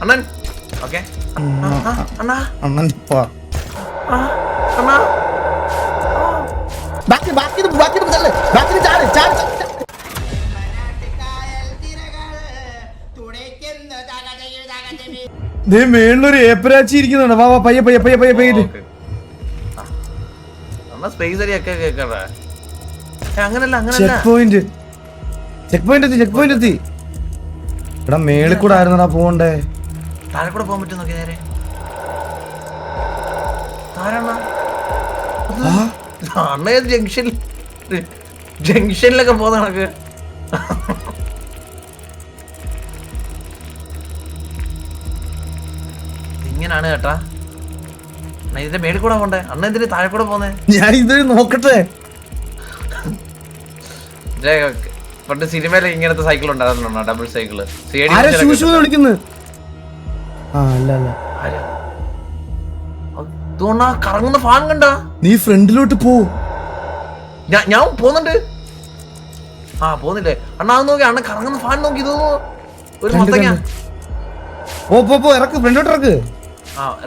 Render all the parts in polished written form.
അണ്ണൻ okay അണ്ണാ അണ്ണൻ പോ അണ്ണാ ബാക്കി ചാട് ബാക്കി ചാട് ചാട് ദേ മേളിലൊരു ഏപ്പരാച്ചി ഇരിക്കുന്നുണ്ട്. വാ വാ പയ്യെ പയ്യെ പയ്യെ പയ്യെ പയ്യെ അണ്ണാ സ്പേസ് ഏരിയൊക്കെ കേക്കടാ. അങ്ങനല്ല ചെക്ക് പോയിന്റ് എത്തി. ഇവിടെ മേളിൽ കൂടെ ആയിരുന്നടാ പോണ്ടേ. താഴെ കൂടെ പോകാൻ പറ്റും നോക്കി നേരെ. അണ്ണ ജംഗ്ഷനിലൊക്കെ പോകുന്ന കണക്ക്. ഇങ്ങനാണ് കേട്ടാ. അണ്ണ ഇതിന്റെ മേളിൽ കൂടെ പോണ്ടേ. അണ്ണ എന്തിന് താഴെ കൂടെ പോന്നേ? ഞാൻ ഇത് നോക്കട്ടെ. പണ്ട് സിനിമയിൽ ഇങ്ങനത്തെ സൈക്കിൾ ഉണ്ടാകുന്നുണ്ടോ? ഡബിൾ സൈക്കിള് വിളിക്കുന്നത്. കറങ്ങുന്ന ഫാൻ കണ്ട. നീ ഫ്രണ്ടിലോട്ട് പോ. ഞാൻ പോന്നുണ്ട്. പോന്നില്ലേ അണ്ണാ? നോക്കി അണ്ണ കറങ്ങുന്ന ഫാൻ നോക്കി. ഒരു മത്തങ്ങ. പോ ഇറക്ക്, ഫ്രണ്ടിലോട്ട് ഇറക്ക്.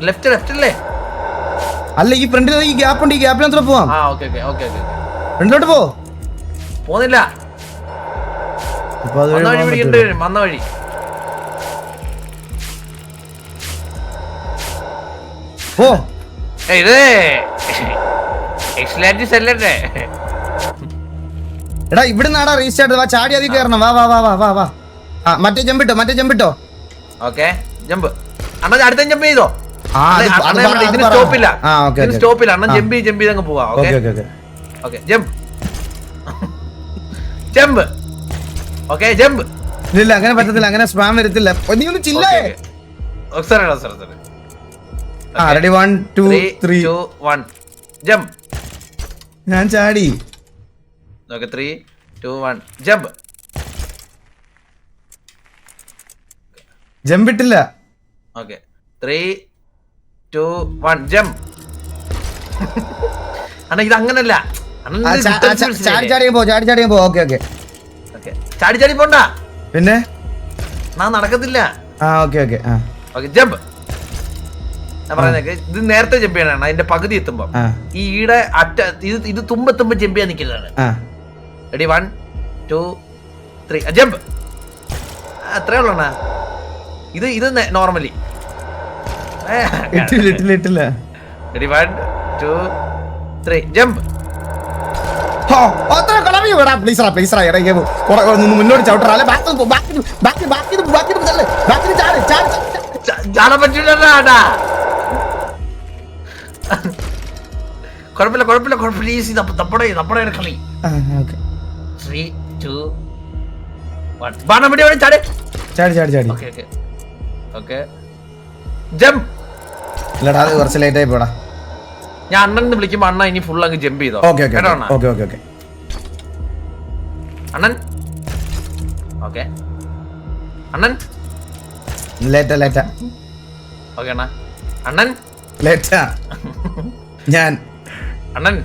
ലെഫ്റ്റ് അല്ലേ? അല്ല ഈ ഫ്രണ്ടിൽ ഈ ഗ്യാപ്പ് ഉണ്ട്. ഈ ഗ്യാപ്പിനകത്തോടെ പോവാം. ഫ്രണ്ടിലോട്ട് പോ. പോന്നില്ല. വന്ന വഴി ഓ ഇത് എടാ ഇവിടെ നാടാ റീസ്റ്റാർട്ട്. വാ ചാടി അതി കയറണം. വാ വാ വാ വാ വാ വാ. മറ്റേ ജമ്പിട്ടോ. Okay jump. അണ്ണ അടുത്ത ജമ്പ് ചെയ്തോ. ഇതിന് സ്റ്റോപ്പില്ല. അണ്ണ ജമ്പ് ചെയ്തങ്ങ് പോവാ. Okay jump jump. Okay jump. ഇല്ല അങ്ങനെ പറ്റത്തില്ല. അങ്ങനെ സ്പാം വരത്തില്ല. നീ ഒന്ന് ചില്ലേ. Ready 1 2 3 2 1 jump. ഞാൻ ചാടി. Okay 3 2 1 jump. ജമ്പ് ഇട്ടില്ല. Okay 3 2 1 jump. അണ്ണ ഇത് അങ്ങനല്ല. ചാടി പോ. ഓക്കെ ചാടി പോണ്ട. പിന്നെ നടക്കത്തില്ല. Okay jump. ഞാൻ പറയുന്നേക്ക് ഇത് നേരത്തെ ജമ്പ് ചെയ്യണം. അതിന്റെ പകുതി എത്തുമ്പോ ഈ ഈടെ അറ്റ ഇത് തുമ്പെത്തുമ്പോ ജമ്പ് ചെയ്യാൻ നിൽക്കുന്നതാണ്. Ready 1 2 3 jump. അത്രേ ഉള്ളൂ. ഇത് നോർമലി. Ready 1 2 3 jump. മുന്നോട്ട് ചവിട്ടാ. ചാടാൻ പറ്റൂല. കുഴപ്പമില്ല. ഈസി. നമ്മുടെ കളി. 3 2 1 ബാണം പിടി. ചാടി. Okay jump. ഇല്ലടാ അത് കുറച്ച് ലേറ്റ് ആയി പോടാ. ഞാൻ അണ്ണൻ വിളിക്കുമ്പോ അണ്ണ ഇനി ഫുൾ അങ്ങ് ജമ്പ് ചെയ്തോ. ഓക്കെ അണ്ണൻ. ഓക്കെ അണ്ണൻ ലേറ്റാ. ഓക്കെ അണ്ണൻ ലേറ്റാ. ഞാൻ അണ്ണൻ.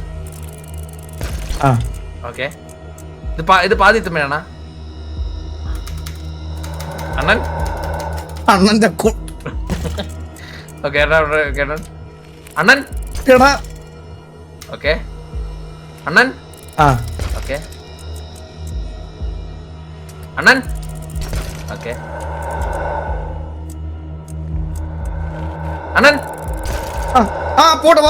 ഓക്കെ ഇത് പാതി എത്തുമ്പോഴാണ് അണ്ണൻ. അണ്ണന്റെ ഓക്കെ അണ്ണൻ. ഓക്കെ അണ്ണൻ. ഓക്കെ അണ്ണൻ. ഓക്കെ അണ്ണൻ. പോട്ടെ.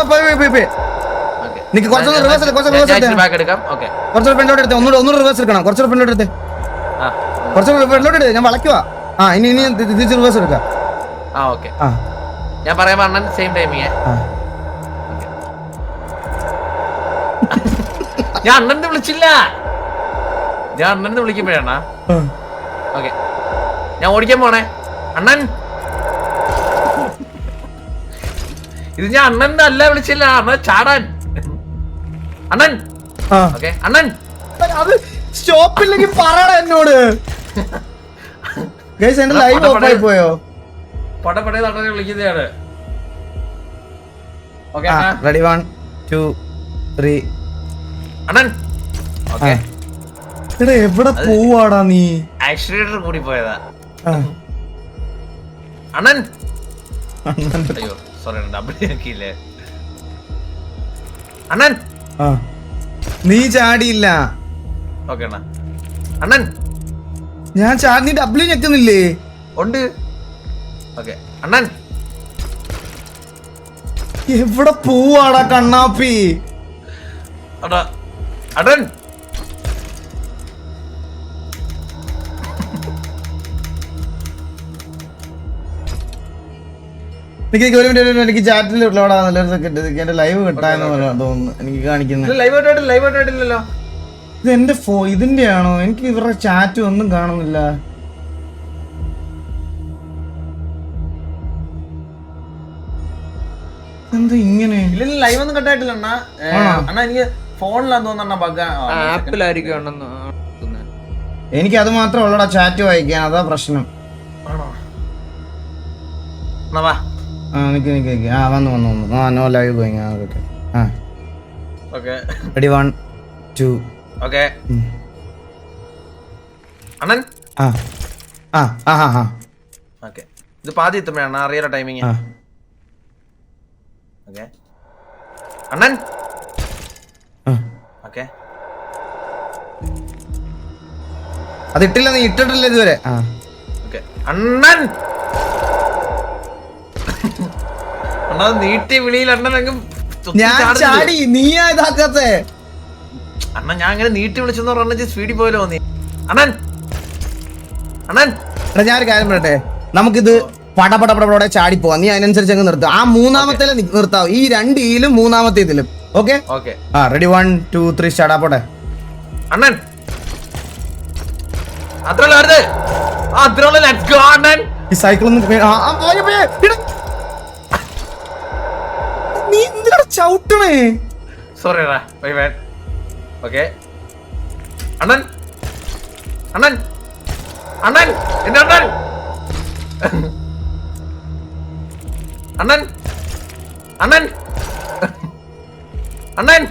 ബാക്ക് എടുക്കാം. ഓക്കെ കുറച്ചുകൂടെ ഫ്രണ്ടിലോട്ട് എടുത്തേ. ഒന്നുകൂടെ റിവേഴ്സ് എടുക്കണം. കുറച്ചുകൂടെ ഫ്രണ്ടിലോട്ട് എടുത്തേ. കുറച്ചുകൂടെ ഫ്രണ്ടിലോട്ട് എടുത്തേ. ഞാൻ വളയ്ക്കുവാ. ഇനി തിരിച്ച് റിവേഴ്സ് എടുക്കാം. ഓക്കെ ഞാൻ പറയാൻ അണ്ണൻ സെയിം ടൈമിങ്. ഞാൻ അണ്ണനെ വിളിച്ചില്ല. ഞാൻ അണ്ണനെ വിളിക്കുമ്പോഴാണ്. ഓക്കെ ഞാൻ ഓടിക്കാൻ പോണേ. അണ്ണൻ. ഇത് ഞാൻ അണ്ണന്റെ അല്ല വിളിച്ചില്ല. അണ്ണൻ ചാടാൻ. അണ്ണൻ. ഓക്കെ അണ്ണൻ. അത് സ്റ്റോപ്പില്ലെങ്കിൽ പറയടാ എന്നോട്. എന്റെ ലൈവ് ഓഫായി പോയോ? പടപടേ നടനെ വിളിക്കുന്നതാണ്. റെഡി 1 2 3 അണ്ണൻ. ഓക്കെ എവിടെ പോവാടാ നീ? ആക്സിലേറ്റർ കൂടി പോയതാ. അണ്ണൻ അയ്യോ സോറി ഡബിൾ ആക്കിയില്ലേ അണ്ണൻ നീ ചാടിയില്ല. ഓക്കെ അണ്ണാ അണ്ണൻ ഞാൻ ചാടി, നീ ഡബ്ല്യൂ ഞെക്കുന്നില്ലേ? ഉണ്ട്. ഓക്കെ അണ്ണൻ എവിടെ പോവാടാ കണ്ണാപ്പി? അണ്ണൻ എനിക്ക് ചാറ്റിൽ എന്റെ ലൈവ് കിട്ടാന്ന് തോന്നുന്നു. എനിക്ക് കാണിക്കുന്നത് ലൈവ് ആയിട്ടില്ലല്ലോ. ഇത് എന്റെ ഇതിന്റെ ആണോ? എനിക്ക് ഇവരുടെ ചാറ്റ് ഒന്നും കാണുന്നില്ല. എന്താ ഇങ്ങനെ? ഇല്ല ലൈവ് ഒന്നും കട്ടായിട്ടില്ല അണ്ണാ. അണ്ണാ എനിക്ക് ഫോണിലാന്ന് തോന്നുന്ന ആപ്പിലായിരിക്കും. എനിക്ക് അത് മാത്രം ഉള്ളടാ ചാറ്റ് വായിക്കാൻ, അതാ പ്രശ്നം. വന്നു. No live going. Ready 1 2. Okay അണ്ണൻ ഓക്കേ ഇത് പാതി എത്തുമ്പോഴാണ് അറിയാലോ ടൈമിങ്. ഓക്കേ അണ്ണൻ ഓക്കേ അതിട്ടില്ല, നീ ഇട്ടിട്ടില്ല ഇതുവരെ. ഓക്കേ അണ്ണൻ അണ്ണാ നീട്ടി വിളിയിൽ അണ്ണനെങ്കും ഞാൻ ചാടി, നീയാ ഇതാക്കാത്തെ. അണ്ണ ഞാൻ അങ്ങനെ നീട്ടി വിളിച്ചെന്ന് പറഞ്ഞ സ്പീഡിൽ പോയല്ലോ നീ. അണ്ണൻ അണ്ണൻ ഞാൻ ഒരു കാര്യം പറയട്ടെ, നമുക്കിത് പടപടപടപടെ ചാടി പോവാം. നീ അതിനനുസരിച്ച് അങ്ങ് നിർത്താം. ആ മൂന്നാമത്തെ നിർത്താവും, ഈ രണ്ട് ഇതിലും മൂന്നാമത്തെ ഇതിലും. Okay okay ready 1 2 3 start. പോട്ടെ അണ്ണൻ അത്രേ അണ്ണൻ. ഈ സൈക്കിൾ നീ എന്തിനാ ചവിട്ടണേ? സോറി ഓക്കെ അണ്ണൻ അണ്ണൻ അണ്ണൻ എന്റെ അണ്ണൻ അണ്ണൻ അണ്ണൻ അണ്ണൻ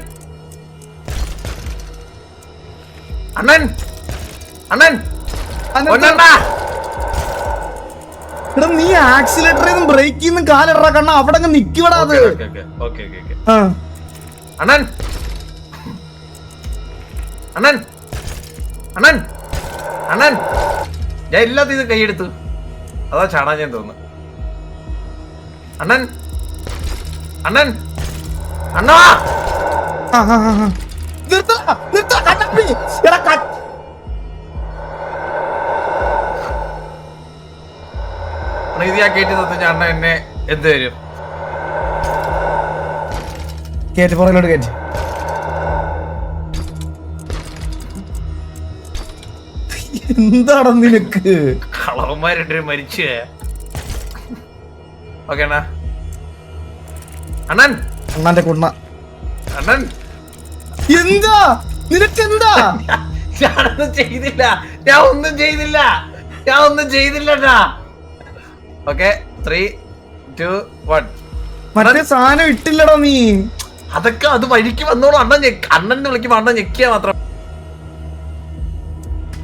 അണ്ണൻ അണ്ണൻ എടാ നീ ആക്സിലേറ്ററിൽ ബ്രേക്കിൽ നിന്ന് കാലിടറ കണ്ണ, അവിടെ അങ്ങ് നിക്കടാ. അത് അണ്ണൻ അണ്ണൻ അണ്ണൻ അണ്ണൻ ഞാൻ എല്ലാത്തിനും ഇത് കൈയെടുത്തു, അതാ ചാടാൻ ഞാൻ തോന്നുന്നു. അണ്ണൻ അണ്ണൻ അണ്ണാ ഇത് ഞാൻ കേട്ടി തന്നു. അണ്ണ എന്നെ എന്ത് തരും? കേറ്റ് പുറകിലോട്ട് കേറ്റ്. എന്താണ് നിനക്ക്? കളവന്മാരുടെ മരിച്ചു. ഓക്കെ അണ്ണാ അണ്ണൻ അണ്ണന്റെ കുണ്ണ. അണ്ണൻ എന്താ നിനക്കെന്താ? ഞാനൊന്നും ചെയ്തില്ല, ഞാൻ ഒന്നും ചെയ്തില്ലട്ടാ. ഓക്കെ 3 2 1. മറ്റേ സാധനം ഇട്ടില്ലടാ നീ. അതൊക്കെ അത് വഴിക്ക് വന്നോളൂ. അണ്ണൻ വിളിക്കുമ്പോ അണ്ണൻ ഞെക്കിയാ മാത്രം.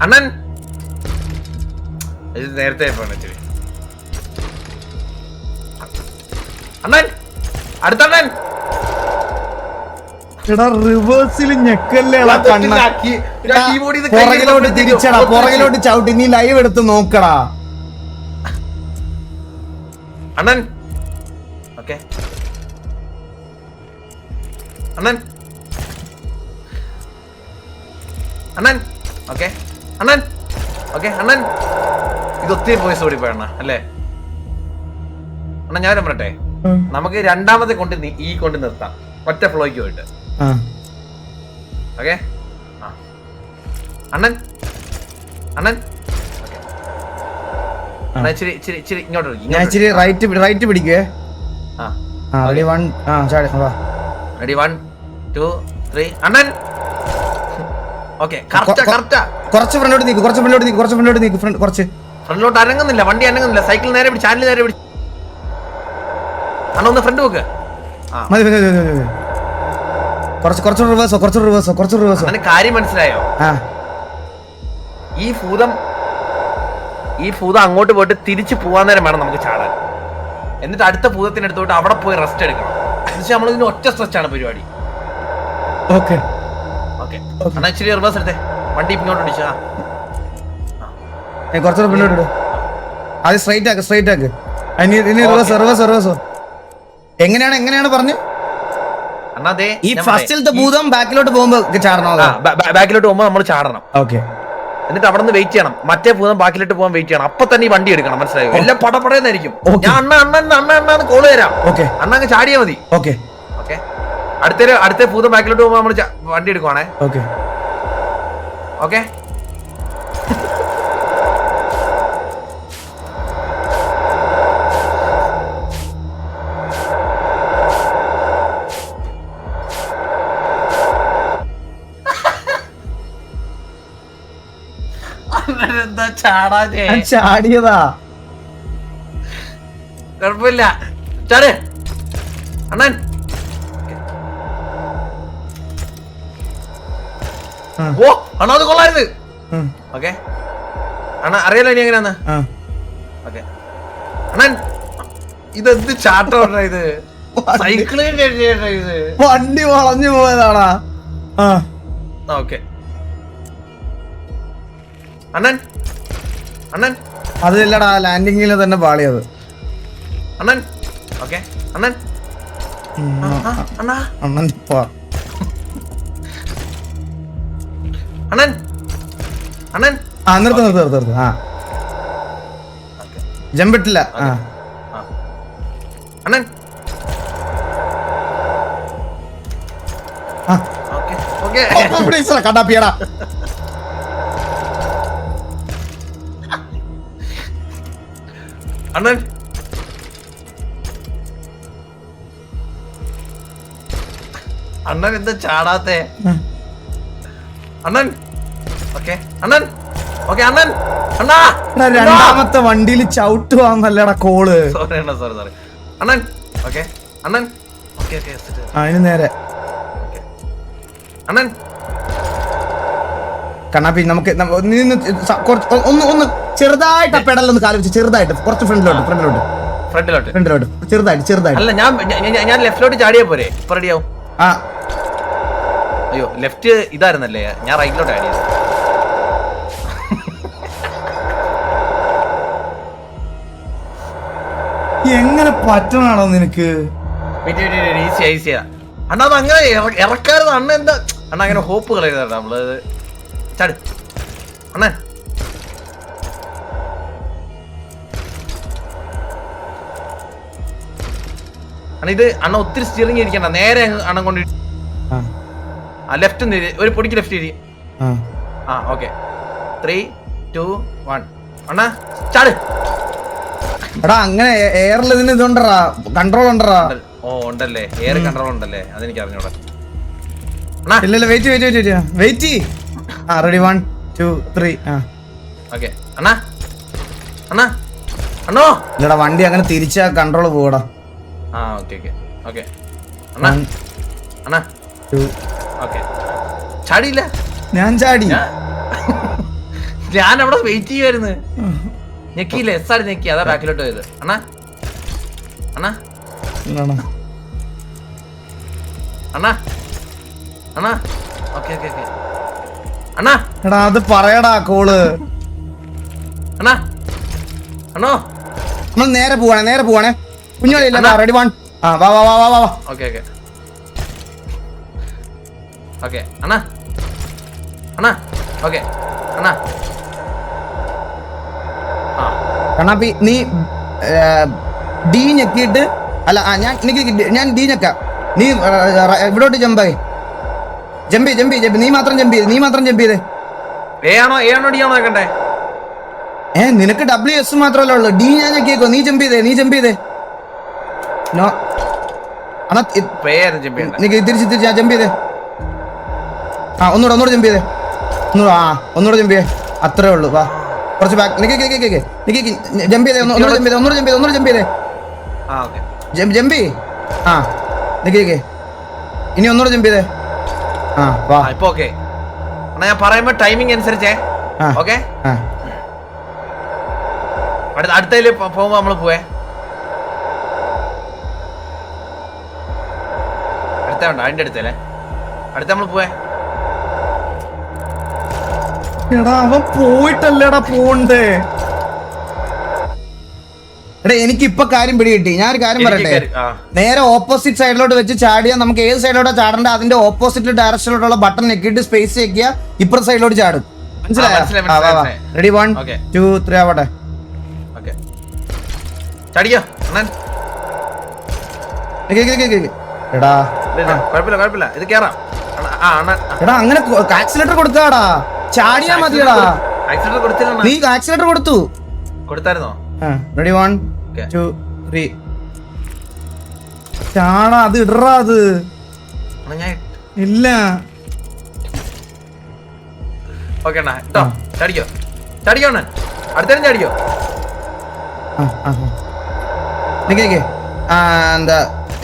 അണ്ണൻ നേരത്തെ അണ്ണൻ അടുത്തണ്ണൻ റിവേഴ്സിൽ ഞെക്കല്ലേ പുറകിലോട്ട് തിരിച്ചടാ, പുറകിലോട്ട് ചവിട്ടി. നീ ലൈവ് എടുത്ത് നോക്കടാ അണ്ണൻ. ഓക്കെ അണ്ണൻ അണ്ണൻ ഓക്കെ അണ്ണൻ ഓക്കെ അണ്ണൻ. ഇത് ഒത്തിരി പോയിസ് ഓടിപ്പോയ അണ്ണ അല്ലേ അണ്ണ? ഞാൻ പറയട്ടെ, നമുക്ക് രണ്ടാമത്തെ കൊണ്ട് ഈ കൊണ്ട് നിർത്താം, ഒറ്റ ഫ്ലോയ്ക്ക് പോയിട്ട്. ഓക്കെ അണ്ണൻ അണ്ണൻ ഇച്ചിരി ഇങ്ങോട്ട് ഞാൻ ഇച്ചിരി റൈറ്റ് പിടിക്കുവേ. റെഡി 1 2 3 അണ്ണൻ. ഓക്കെ കുറച്ച് ഫ്രണ്ടിലോട്ട് നീക്ക്. ഫ്രണ്ടിലോട്ട് അനങ്ങുന്നില്ല, വണ്ടി അനങ്ങുന്നില്ല. സൈക്കിൾ നേരെ പിടിച്ച്, ചാനൽ നേരെ പിടിച്ച്. അണ്ണ ഒന്ന് ഫ്രണ്ട് വെക്ക്. കുറച്ച് റിവേഴ്സോ. കാര്യം മനസ്സിലായോ? ഈ ഭൂതം ഈ ഭൂതം അങ്ങോട്ട് പോയിട്ട് തിരിച്ചു പോവാൻ നേരം വേണം നമുക്ക് ചാടാൻ. എന്നിട്ട് അടുത്ത ഭൂതത്തിനടുത്തോട്ട് അവിടെ പോയി റെസ്റ്റ് എടുക്കണം. എന്നുവെച്ചാൽ നമ്മളിതിന് ഒറ്റ സ്ട്രെച്ചാണ് പരിപാടി. ഓക്കെ ഓക്കെ എന്നാ ഇച്ചിരി റിവേഴ്സ് എടുത്തേ. വണ്ടി ഇങ്ങോട്ട് ഓടിച്ചാ കുറച്ചുകൂടെ പിന്നോട്ട് ഇട്. അത് സ്ട്രൈറ്റ് ആക്ക്. റിവേഴ്സ്. എങ്ങനെയാണ് പറഞ്ഞു? അണ്ണാ ദേ ഈ ഫസ്റ്റിലത്തെ ഭൂതം ബാക്കിലോട്ട് പോകുമ്പോ ചാടണോ? ബാക്കിലോട്ട് പോകുമ്പോ നമ്മൾ ചാടണം. ഓക്കെ. എന്നിട്ട് അവിടെ നിന്ന് വെയിറ്റ് ചെയ്യണം. മറ്റേ ഭൂതം ബാക്കിലോട്ട് പോകാൻ വെയിറ്റ് ചെയ്യണം. അപ്പൊ തന്നെ ഈ വണ്ടി എടുക്കണം. മനസ്സിലായോ? എല്ലാം പടപടയെന്നായിരിക്കും. ഞാൻ അണ്ണ കോള് തരാം. ഓക്കെ. അണ്ണ അങ്ങ് ചാടിയാ മതി. ഓക്കെ. ഓക്കെ. അടുത്ത ഭൂതം ബാക്കിലോട്ട് പോകുമ്പോ നമ്മൾ വണ്ടി എടുക്കുവാണേ. ഓക്കെ. ഓക്കെ. എന്താ ചാടാതെ? ചാടിയതാ. കുഴപ്പമില്ല. ചാട് അണ്ണൻ. ഓ അണ്ണാ അത് കൊള്ളായിരുന്നു. ഓക്കെ അണ്ണ അറിയാലോ ഇനി എങ്ങനെയാന്ന്. ഓക്കെ അണ്ണൻ ഇതെന്ത് ചാട്ടം ഇത്? സൈക്കിളിന്റെ ഇത് വണ്ടി വളഞ്ഞു പോയതാടാ. ഓക്കെ അണ്ണൻ അതില്ലടാ, ലാൻഡിങ്ങിൽ തന്നെ പാളിയത്. അണ്ണൻ ഓക്കെ അണ്ണൻ അണ്ണാ അണ്ണൻ അണ്ണൻ അണ്ണൻ നിർത്ത്. ജമ്പിട്ടില്ല. അണ്ണൻ കണ്ടാപ്പിയടാ. അണ്ണൻ എന്താ ചാടാത്തെ? അണ്ണൻ ഓക്കെ അണ്ണൻ അണ്ണാ രണ്ടാമത്തെ വണ്ടിയിൽ ചവിട്ടുവാന്നല്ലടാ കോള്. സോറി അണ്ണൻ ഓക്കെ അതിന് നേരെ അണ്ണൻ കണ്ണാപ്പി നമുക്ക് ഒന്ന് ചെറുതായിട്ട് പെടലൊന്ന് കാലിച്ച്, ചെറുതായിട്ട് കുറച്ച് ഫ്രണ്ടിലോട്ട് ചെറുതായിട്ട്. അല്ല ഞാൻ ലെഫ്റ്റിലോട്ട് ചാടിയാ പോരെ? ഇപ്പൊ റെഡിയാവും. അയ്യോ ലെഫ്റ്റ് ഇതായിരുന്നല്ലേ, ഞാൻ റൈറ്റിലോട്ട് ആഡ് ചെയ്തു. എങ്ങനെ പറ്റണാണോ നിനക്ക്? ഈസിയാ അണ്ണാ. അത് അങ്ങനെ ഇറക്കാറുണ്ട്. അണ്ണ എന്താ അണ്ണ അങ്ങനെ ഹോപ്പ് കളയുന്നതാണ് നമ്മള്. ചാട് അണ്ണൻ. അണ്ണ ഇത് അണ്ണ ഒത്തിരി സ്റ്റിയറിംഗ് ഇരിക്കണ്ട, നേരെ അണ്ണൻ കൊണ്ട് ലെഫ്റ്റ് ഒരു പൊടിക്ക് ലെഫ്റ്റ് ഇരി. ഓക്കെ 3, 2, 1 അണ്ണാ ചാട്. എടാ അങ്ങനെ എയറിൽ ഇതിന് ഇതുണ്ടറാ, കൺട്രോൾ ഉണ്ടറാ. ഓ ഉണ്ടല്ലേ, എയർ കൺട്രോൾ ഉണ്ടല്ലേ, അതെനിക്ക് അറിഞ്ഞൂടാ. ഇല്ല വെയിറ്റ്. റെഡി 1, 2, 3. ഓക്കെ അണ്ണാ ഇല്ലടാ, വണ്ടി അങ്ങനെ തിരിച്ചാ കൺട്രോൾ പോവടാ. ഓക്കെ അണ്ണാ 2. ഓക്കെ ചാടിയില്ല. ഞാൻ ചാടി. ഞാൻ അവിടെ വെയിറ്റ് ചെയ്യുമായിരുന്നു. ഞെക്കിയില്ല, എസ് ആർ ഞെക്കി, അതാ ബാക്കിലോട്ട് പോയത്. അണ്ണാ ഓക്കെ അണ്ണാ എടാ അത് പറയടാ കോള്. അണ്ണോ നമ്മൾ നേരെ പോവാണേ കുഞ്ഞോളില്ല. റെഡി 1. വാ. ഓക്കെ അണ്ണാ ഓക്കെ അണ്ണാ. കണ്ണാപ്പി നീ ഡി ഞെക്കിയിട്ട് അല്ല, ഞാൻ ഡി ഞെക്കാം. നീ ഇവിടോട്ട് ജമ്പ്. നീ മാത്രം ജമ്പ് ചെയ്തേ. എ ആണോ ഡി ആണോ നോക്കണ്ടേ? നിനക്ക് WS മാത്രമല്ലേ ഉള്ളു. ഡി ഞാൻ ഞെക്കിയേക്കോ. നീ ജമ്പ് ചെയ്തേ. നോ തിരിച്ച് ഞാൻ ജമ്പ് ചെയ്തേ. ഒന്നുകൂടെ ജമ്പ് ചെയ്തേ. ഒന്നുകൂടെ ജമ്പ് ചെയ്യേ. അത്രേ ഉള്ളു. വാ കുറച്ച് ബാക്ക് ജമ്പ് ചെയ്തേ. ഒന്നുകൂടെ ജമ്പ് ചെയ്തേ. ജമ്പ് ഇനി ഒന്നുകൂടെ ജമ്പ് ചെയ്തേ. വാ ഇപ്പൊ ഓക്കെ. ഞാൻ പറയുമ്പോ ടൈമിംഗ് അനുസരിച്ചേ. ഓക്കെ അടുത്തതില് പോകുമ്പോ നമ്മള് പോവേ. അടുത്തുണ്ട് അതിന്റെ അടുത്തല്ലേ, അടുത്ത നമ്മള് പോവേ. എടാ അവൻ പോയിട്ടല്ലേടാ പോണ്ടേ. എടാ എനിക്ക് ഇപ്പൊ കാര്യം പിടികിട്ടി. ഞാനൊരു കാര്യം പറയട്ടെ, നേരെ ഓപ്പോസിറ്റ് സൈഡിലോട്ട് വെച്ച് ചാടിയാൽ നമുക്ക് ഏത് സൈഡിലോട്ടാ ചാടേണ്ട അതിന്റെ ഓപ്പോസിറ്റ് ഡയറക്ഷനിലോട്ടുള്ള ബട്ടൺ ഞെക്കിയിട്ട് സ്പേസ് ഞെക്കിയ ഇപ്പുറത്തെ സൈഡിലോട്ട് ചാടും. മനസ്സിലായോ? റെഡി 1 2 3 ആവട്ടെ. ചാടിക്കോ എടാ കുഴപ്പമില്ല ഇത് കേറാം. എടാ അങ്ങനെ ആക്സിലേറ്റർ കൊടുക്കാടാ, ചാടിയാ മതിയടാ. ആക്സിലേറ്റർ കൊടുത്തില്ല, നീ ആക്സിലേറ്റർ കൊടുത്തായിരുന്നോ? റെഡി 1 2 3 ചാടാ. അത് ഇടറാ, അത് ഇല്ല. ഓക്കെ അണ്ണാ കേട്ടോ, ചാടിക്കോ അണ്ണൻ, അടുത്തേലും ചാടിക്കോ. എന്താ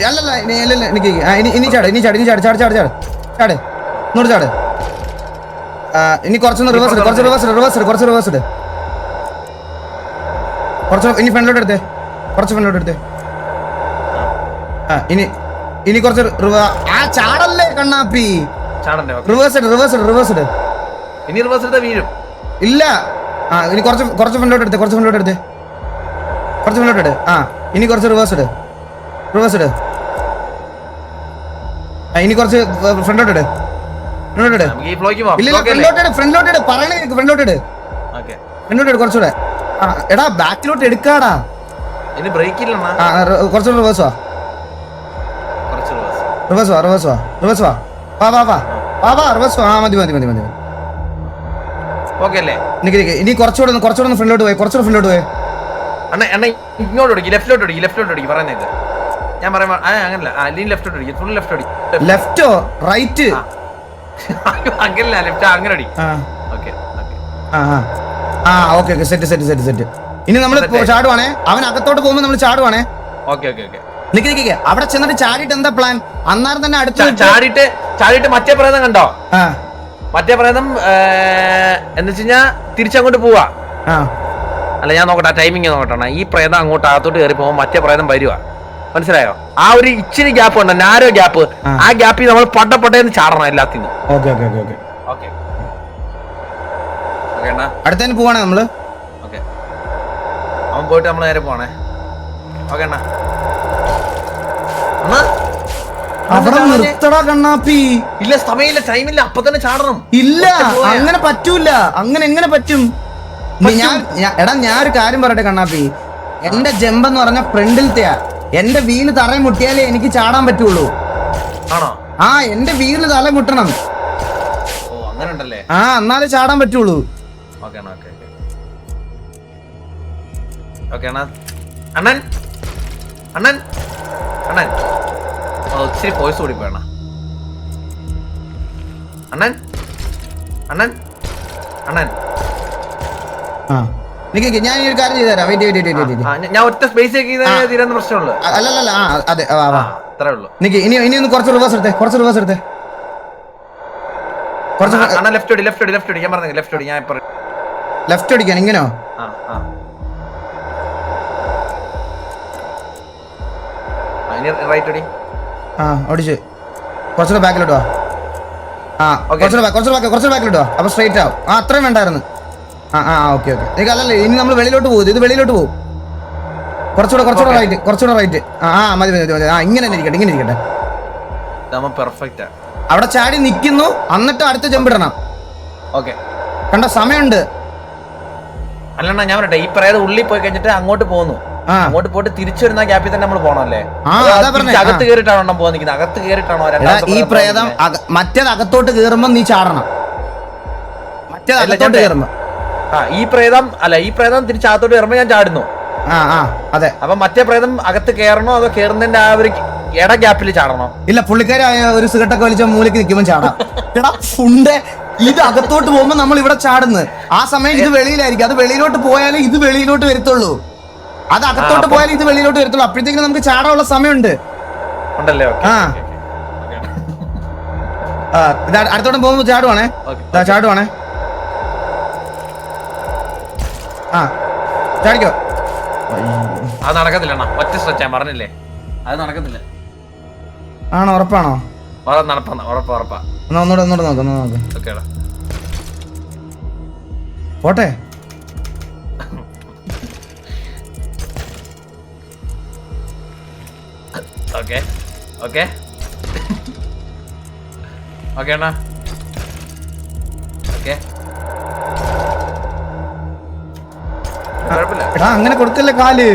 അല്ലല്ല ഇനി ചാട് ഇങ്ങോട്ട് ചാട്. ഇനി കുറച്ചൊന്ന് റിവേഴ്സ് ഇട്. കുറച്ച് ഇനി ഫ്രണ്ടിലോട്ട് എടുത്തേ, ഇനി കുറച്ച് ചാടല്ലേ കണ്ണാപ്പി. റിവേഴ്സ് ഇട്. ഇനി റിവേഴ്സ് എടുത്താ വീഴും. ഇല്ല, ഇനി കുറച്ച് ഫ്രണ്ടിലോട്ട് എടുത്തേ. ഇനി കുറച്ച് റിവേഴ്സ് ഇട്. ഇനി കുറച്ച് ഫ്രണ്ടിലോട്ട് ഇട്. ഫ്രണ്ടിലോട്ട് ഇട് കുറച്ചുകൂടെ. എടാ ബാക്കിലോട്ട് എടുക്കാടാ. കുറച്ചുകൂടെ റിവേഴ്സ് വാ. മതി. ഇനി കുറച്ചുകൂടെ ഫ്രണ്ടിലോട്ട് പോയി. അണ്ണ ഇങ്ങോട്ട് ലെഫ്റ്റിലോട്ട് പറയുന്നത് ഞാൻ പറയുമ്പോ അങ്ങനല്ല, അല്ലെങ്കിൽ ലെഫ്റ്റോട്ട് അടിക്കും, ഫുൾ ലെഫ്റ്റ് അടി. ലെഫ്റ്റോ റൈറ്റ്? അങ്ങനല്ല, ലെഫ്റ്റ് അങ്ങനെ അടി. Okay set. ഇനി നമ്മൾ ചാടുവാണേ, അവൻ അകത്തോട്ട് പോകുമ്പോ നമ്മൾ ചാടുവാണേ. നിക്ക് അവിടെ ചെന്നിട്ട് ചാടിയിട്ട് എന്താ പ്ലാൻ? അന്നേരം തന്നെ അടുത്ത് ചാടിയിട്ട് മറ്റേ പ്രേതം കണ്ടോ? മറ്റേ പ്രേതം എന്ന് വെച്ച് കഴിഞ്ഞാ തിരിച്ചങ്ങോട്ട് പോവാ. അല്ല ഞാൻ നോക്കട്ടെ, ടൈമിങ് നോക്കട്ടെ. ഈ പ്രേതം അങ്ങോട്ട് അകത്തോട്ട് കയറി പോകുമ്പോ മറ്റേ പ്രേതം വരുവാ, മനസ്സിലായോ? ആ ഒരു ഇച്ചിരി ഗ്യാപ്പ് ഉണ്ട്, നാരോ ഗ്യാപ്പ്. ആ ഗ്യാപ്പിൽ നമ്മൾ പൊട്ടേന്ന് ചാടണം എല്ലാത്തിനും. അടുത്തതിന് പോവാണേ നമ്മള്. അവൻ പോയിട്ട് നമ്മൾ നേരെ പോണേ. ഓക്കെ അണ്ണാ, അവിടെ നിർത്തടാ കണ്ണാപ്പി. ഇല്ല സമയമില്ല, ടൈമില്ല, അപ്പൊ തന്നെ ചാടണം. ഇല്ല അങ്ങനെ പറ്റൂല. അങ്ങനെ എങ്ങനെ പറ്റും? ഞാനൊരു കാര്യം പറയട്ടെ കണ്ണാപ്പി, എന്റെ ജമ്പ് എന്ന് പറഞ്ഞ ഫ്രണ്ടിലത്തെയാ. എന്റെ വീല് തറയിൽ മുട്ടിയാലേ എനിക്ക് ചാടാൻ പറ്റുള്ളൂ. ആണോ? എന്റെ വീല് തല മുട്ടണം. അങ്ങനെ ഉണ്ടല്ലേ? എന്നാലേ ചാടാൻ പറ്റുള്ളൂ. അണ്ണൻ ഇച്ചിരി പോയിസ് കൂടി പോയണ. അണ്ണൻ ഞാൻ ഈ ഒരു കാര്യം ചെയ്തുതരാം. ഞാൻ ഒറ്റ സ്പേസ് തീരുന്ന പ്രശ്നമുള്ളൂ. അല്ലല്ല അതെ അത്രേ ഉള്ളൂ. ഇനി ഒന്ന് കുറച്ച് റിവേഴ്സ് എടുത്തേ. ലെഫ്റ്റ് ഞാൻ പറഞ്ഞു ലെഫ്റ്റ് ഞാൻ ലെഫ്റ്റ് അടിക്കാൻ ഇങ്ങനോ? റൈറ്റ് അടി. ഓടിച്ച് കുറച്ചുകൂടെ ബാക്കിലോട്ട് വാ. കുറച്ചുകൂടെ ബാക്കിലോട്ട് വാ. അപ്പൊ സ്ട്രൈറ്റ് ആവും. അത്രയും വേണ്ടായിരുന്നു. ഓക്കെ എനിക്ക് അല്ലല്ലേ, ഇനി നമ്മൾ വെളിയിലോട്ട് പോകും. ഇത് വെളിയിലോട്ട് പോകും. കുറച്ചുകൂടെ റൈറ്റ്. മതി. ഇങ്ങനെ ഇരിക്കട്ടെ. അവിടെ ചാടി നിക്കുന്നു, എന്നിട്ട് അടുത്ത ജമ്പ് ഇടണം. കണ്ട സമയമുണ്ട്. അല്ലണ്ണ ഞാൻ പറയട്ടെ, ഈ പ്രേതം ഉള്ളിൽ പോയി കഴിഞ്ഞിട്ട് അങ്ങോട്ട് പോകുന്നു. അങ്ങോട്ട് പോയിട്ട് തിരിച്ചു വരുന്ന ഗ്യാപ്പിൽ തന്നെ നമ്മൾ പോകണല്ലേ? അകത്ത് കയറിയിട്ടാണോ പോകുന്നത്? അകത്ത് കയറിയിട്ടാണോ? ഈ പ്രേതം മറ്റേത് അകത്തോട്ട് കയറുമ്പോ നീ ചാടണം. മറ്റേത് അകത്തോട്ട് കയറുമ്പോ ഈ പ്രേതം തിരിച്ചകത്തോട്ട് കയറുമ്പോ ഞാൻ ചാടുന്നു. അതെ. അപ്പൊ മറ്റേ പ്രേതം അകത്ത് കയറണോ അതോ കയറുന്നതിന്റെ ആ ഒരു ഇട ഗ്യാപ്പിൽ ചാടണോ? ഇല്ല, പുള്ളിക്കാരായ ഒരു സിഗരറ്റൊക്കെ വലിച്ച മൂലക്ക് നിൽക്കുമ്പോ ചാടാം. ഇത് അകത്തോട്ട് പോകുമ്പോ നമ്മൾ ഇവിടെ ചാടുന്നു. ആ സമയം ഇത് വെളിയിലായിരിക്കും. അത് വെളിയിലോട്ട് പോയാലേ ഇത് വെളിയിലോട്ട് വരത്തുള്ളൂ. അത് അകത്തോട്ട് പോയാലേ ഇത് വെളിയിലോട്ട് വരത്തുള്ളൂ. അപ്പോഴത്തേക്കും നമുക്ക് ചാടാനുള്ള സമയമുണ്ട്. അടുത്തോട്ട് പോകുമ്പോ ചാടുവാണേ. ചാടിക്കോ. അത് നടക്കത്തില്ല അണ്ണാ, ഒറ്റ സ്ട്രെച്ച് ഞാൻ പറഞ്ഞില്ലേ, അത് നടക്കത്തില്ല. ആണോ? ഉറപ്പാണോ? ഉറപ്പാ. എന്നാ ഒന്നുകൂടെ നോക്ക്. ഓക്കേടാ. പോട്ടെ. ഓക്കെ അണ്ണാ. ഓക്കെ കുഴപ്പമില്ല. എടാ അങ്ങനെ കൊടുക്കല്ലേ കാല്.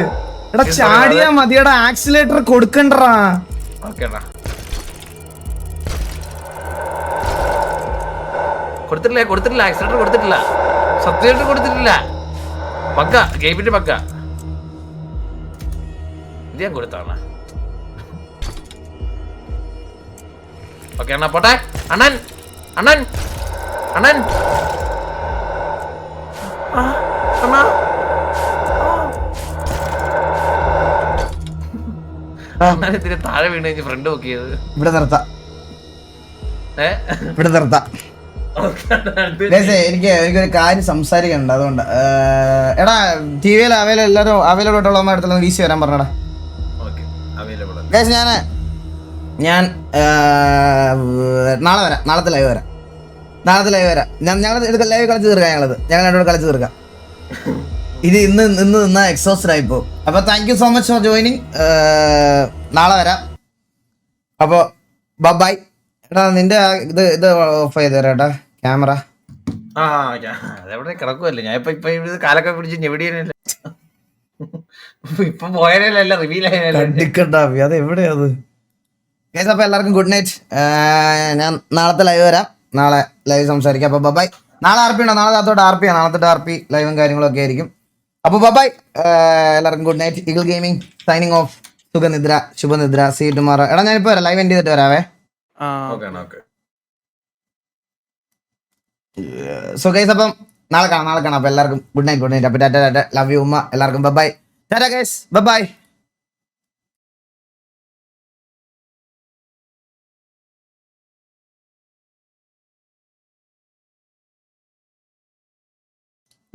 എടാ ചാടിയാ മതിയടാ, ആക്സിലേറ്റർ കൊടുക്കണ്ടടാ. ഓക്കെ അണ്ണാ. കൊടുത്തിട്ടില്ല ആക്സിലേറ്റർ കൊടുത്തിട്ടില്ല, സബ്സിഡി കൊടുത്തിട്ടില്ല. പക്ക ഗെയിമിന്റെ പക്ക ഇത് ഞാൻ കൊടുത്താണ്. ഓക്കെ അണ്ണാ പോട്ടെ. അണ്ണൻ അണ്ണാ അണ്ണാൻ താഴെ വീണ് കഴിഞ്ഞ് ഫ്രണ്ട് നോക്കിയത്. ഇവിടെ നിർത്താം. എനിക്കൊരു കാര്യം സംസാരിക്കണ്ട, അതുകൊണ്ട്. എടാ ടിവിയിൽ അവൈലബിൾ അടുത്തുള്ള വീശി വരാൻ പറഞ്ഞടാ. ഞാൻ നാളെ വരാം. നാളത്തെ ലൈവ് വരാം. ഞങ്ങൾ ഇത് ലൈവ് കളിച്ച് തീർക്കാം. ഞങ്ങൾ രണ്ടോട് കളിച്ച് തീർക്കാം. ഇത് ഇന്ന് നിന്നാ എക്സോസ്റ്റഡ് ആയിപ്പോ. അപ്പൊ thank you so much for joining. നാളെ വരാം. അപ്പൊ ബൈ. എടാ നിന്റെ ഇത് ഓഫ് ചെയ്ത് തരാം കേട്ടാ, ക്യാമറ. അതെവിടെ കിടക്കുമല്ലേ, ഞാൻ ഇപ്പൊ കാലൊക്കെ പിടിച്ച് എവിടെയല്ലേ ഇപ്പൊ പോയാലല്ല റിവീൽ ആയാലും അത് എവിടെയത്. അപ്പൊ എല്ലാവർക്കും ഗുഡ് നൈറ്റ്. ഞാൻ നാളത്തെ ലൈവ് വരാം. നാളെ ലൈവ് സംസാരിക്കാം. അപ്പൊ ബൈ. നാളെ RP ഉണ്ടോ? നാളെ അതോട്ട് RP ആണ്. നാളത്തെ RP ലൈവും കാര്യങ്ങളൊക്കെ ആയിരിക്കും. അപ്പൊ ബൈ. എല്ലാവർക്കും good night. Eagle Gaming signing off. സുഖനിദ്ര, ശുഭനിദ്ര. See tomorrow. എടാ ഞാനിപ്പോ വരാം, ലൈവ് എൻഡ് ചെയ്തിട്ട് വരാവേ. സോ ഗൈസ് അപ്പം നാളെ കാണാം. അപ്പൊ എല്ലാവർക്കും ഗുഡ് നൈറ്റ്. അപ്പൊ ടാറ്റ. ലവ് യു ഉമ്മ. എല്ലാവർക്കും ബൈ. ടാറ്റ ഗൈസ്, ബൈ.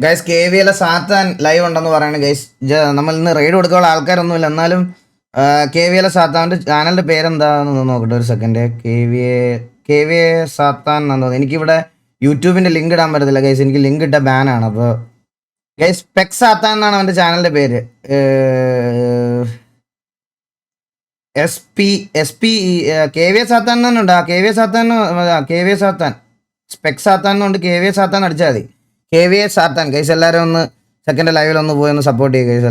ഗൈസ് KVL സാത്താൻ ലൈവ് ഉണ്ടെന്ന് പറയണ ഗൈസ്. നമ്മൾ ഇന്ന് റെയ്ഡ് കൊടുക്കാനുള്ള ആൾക്കാരൊന്നുമില്ല, എന്നാലും KVL സാത്താൻ്റെ ചാനലിന്റെ പേരെന്താന്ന് നോക്കട്ടെ ഒരു സെക്കൻഡ്. KVA സാത്താൻ എന്നാന്ന് തോന്നുന്നു. എനിക്കിവിടെ യൂട്യൂബിന്റെ ലിങ്ക് ഇടാൻ പറ്റത്തില്ല ഗൈസ്, എനിക്ക് ലിങ്ക് ഇട്ട ബാനാണ്. അപ്പോൾ ഗൈസ് പെക് സാത്താൻ എന്നാണ് അവൻ്റെ ചാനലിന്റെ പേര്. KVA സാത്താൻ തന്നെ ഉണ്ട്. KVA സാത്താൻ സ്പെക് സാത്താൻ എന്നുണ്ട്. KVA സാത്താൻ അടിച്ചാൽ മതി. KVA സാത്താൻ ഗൈസ്. എല്ലാവരും ഒന്ന് സെക്കൻഡ് ലൈവിലൊന്ന് പോയി ഒന്ന് സപ്പോർട്ട് ചെയ്യുക ഗൈസ്.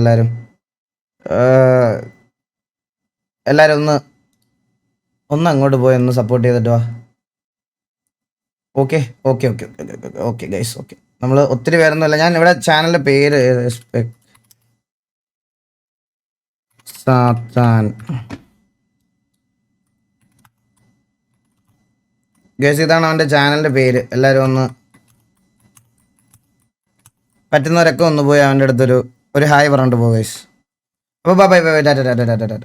എല്ലാവരും ഒന്ന് അങ്ങോട്ട് പോയി ഒന്ന് സപ്പോർട്ട് ചെയ്തിട്ട് വാ. Okay guys. ഓക്കെ, നമ്മൾ ഒത്തിരി പേരൊന്നുമില്ല. ഞാൻ ഇവിടെ ചാനലിൻ്റെ പേര് സാത്താൻ ഗൈസ്, ഇതാണ് അവൻ്റെ ചാനലിൻ്റെ പേര്. എല്ലാവരും ഒന്ന് പറ്റുന്നവരൊക്കെ ഒന്ന് പോയി അവൻ്റെ അടുത്തൊരു ഹായ് പറഞ്ഞിട്ട് പോകും ഗൈസ്. അപ്പോൾ ബൈ. ടാറ്റ.